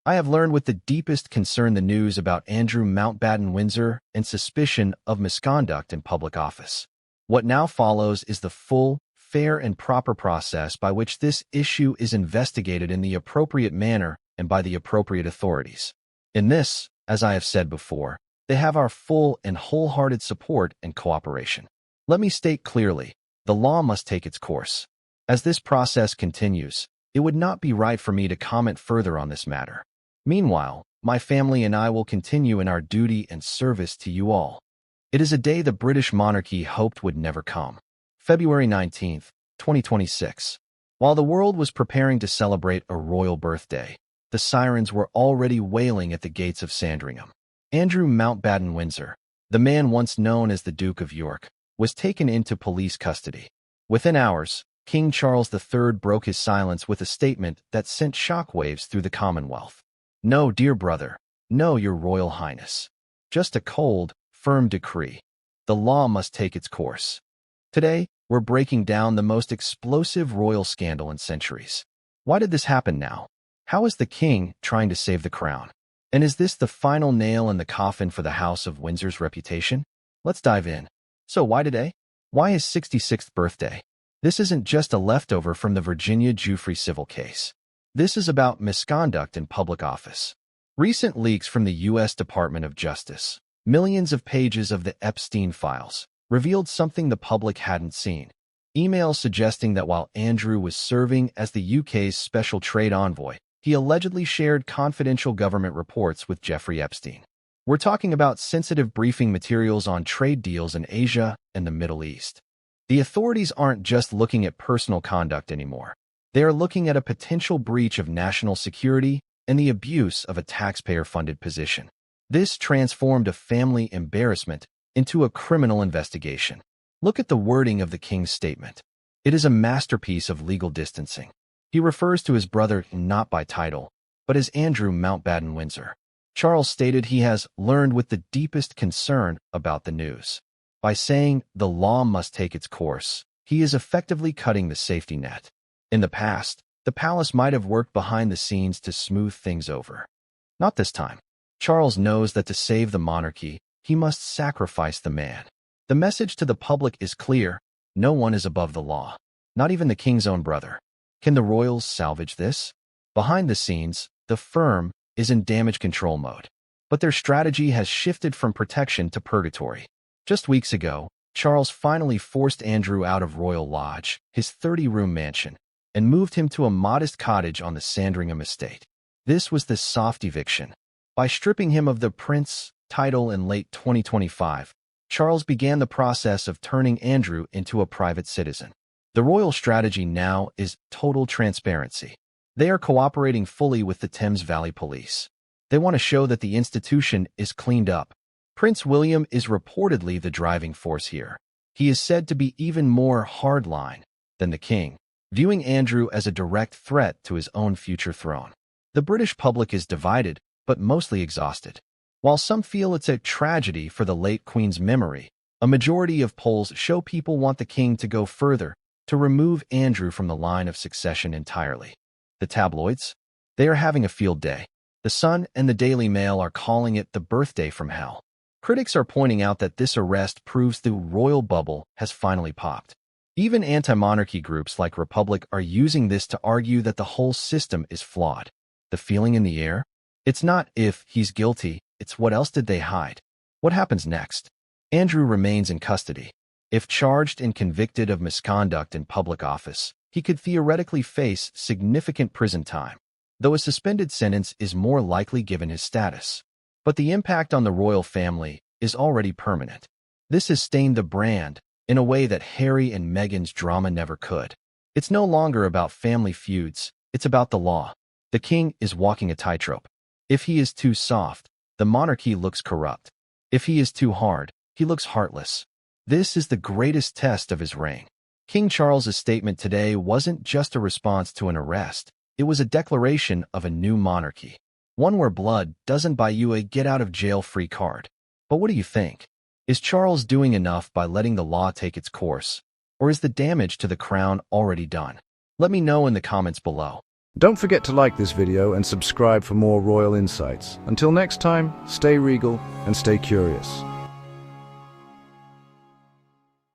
I have learned with the deepest concern the news about Andrew Mountbatten Windsor and suspicion of misconduct in public office. What now follows is the full, fair, and proper process by which this issue is investigated in the appropriate manner and by the appropriate authorities. In this, as I have said before, they have our full and wholehearted support and cooperation. Let me state clearly, the law must take its course. As this process continues, it would not be right for me to comment further on this matter. Meanwhile, my family and I will continue in our duty and service to you all. It is a day the British monarchy hoped would never come. February 19, 2026. While the world was preparing to celebrate a royal birthday, the sirens were already wailing at the gates of Sandringham. Andrew Mountbatten Windsor, the man once known as the Duke of York, was taken into police custody. Within hours, King Charles III broke his silence with a statement that sent shockwaves through the Commonwealth. No, dear brother. No, your Royal Highness. Just a cold, firm decree. The law must take its course. Today, we're breaking down the most explosive royal scandal in centuries. Why did this happen now? How is the king trying to save the crown? And is this the final nail in the coffin for the House of Windsor's reputation? Let's dive in. So why today? Why his 66th birthday? This isn't just a leftover from the Virginia Giuffre civil case. This is about misconduct in public office. Recent leaks from the U.S. Department of Justice, millions of pages of the Epstein files, revealed something the public hadn't seen. Emails suggesting that while Andrew was serving as the UK's special trade envoy, he allegedly shared confidential government reports with Jeffrey Epstein. We're talking about sensitive briefing materials on trade deals in Asia and the Middle East. The authorities aren't just looking at personal conduct anymore. They are looking at a potential breach of national security and the abuse of a taxpayer-funded position. This transformed a family embarrassment into a criminal investigation. Look at the wording of the king's statement. It is a masterpiece of legal distancing. He refers to his brother not by title, but as Andrew Mountbatten Windsor. Charles stated he has learned with the deepest concern about the news. By saying the law must take its course, he is effectively cutting the safety net. In the past, the palace might have worked behind the scenes to smooth things over. Not this time. Charles knows that to save the monarchy, he must sacrifice the man. The message to the public is clear: no one is above the law, not even the king's own brother. Can the royals salvage this? Behind the scenes, the firm is in damage control mode. But their strategy has shifted from protection to purgatory. Just weeks ago, Charles finally forced Andrew out of Royal Lodge, his 30-room mansion, and moved him to a modest cottage on the Sandringham estate. This was the soft eviction. By stripping him of the prince title in late 2025, Charles began the process of turning Andrew into a private citizen. The royal strategy now is total transparency. They are cooperating fully with the Thames Valley Police. They want to show that the institution is cleaned up. Prince William is reportedly the driving force here. He is said to be even more hardline than the king, viewing Andrew as a direct threat to his own future throne. The British public is divided, but mostly exhausted. While some feel it's a tragedy for the late Queen's memory, a majority of polls show people want the king to go further, to remove Andrew from the line of succession entirely. The tabloids? They are having a field day. The Sun and the Daily Mail are calling it the birthday from hell. Critics are pointing out that this arrest proves the royal bubble has finally popped. Even anti-monarchy groups like Republic are using this to argue that the whole system is flawed. The feeling in the air? It's not if he's guilty, it's what else did they hide? What happens next? Andrew remains in custody. If charged and convicted of misconduct in public office, he could theoretically face significant prison time, though a suspended sentence is more likely given his status. But the impact on the royal family is already permanent. This has stained the brand in a way that Harry and Meghan's drama never could. It's no longer about family feuds, it's about the law. The king is walking a tightrope. If he is too soft, the monarchy looks corrupt. If he is too hard, he looks heartless. This is the greatest test of his reign. King Charles's statement today wasn't just a response to an arrest. It was a declaration of a new monarchy. One where blood doesn't buy you a get-out-of-jail-free card. But what do you think? Is Charles doing enough by letting the law take its course? Or is the damage to the crown already done? Let me know in the comments below. Don't forget to like this video and subscribe for more royal insights. Until next time, stay regal and stay curious.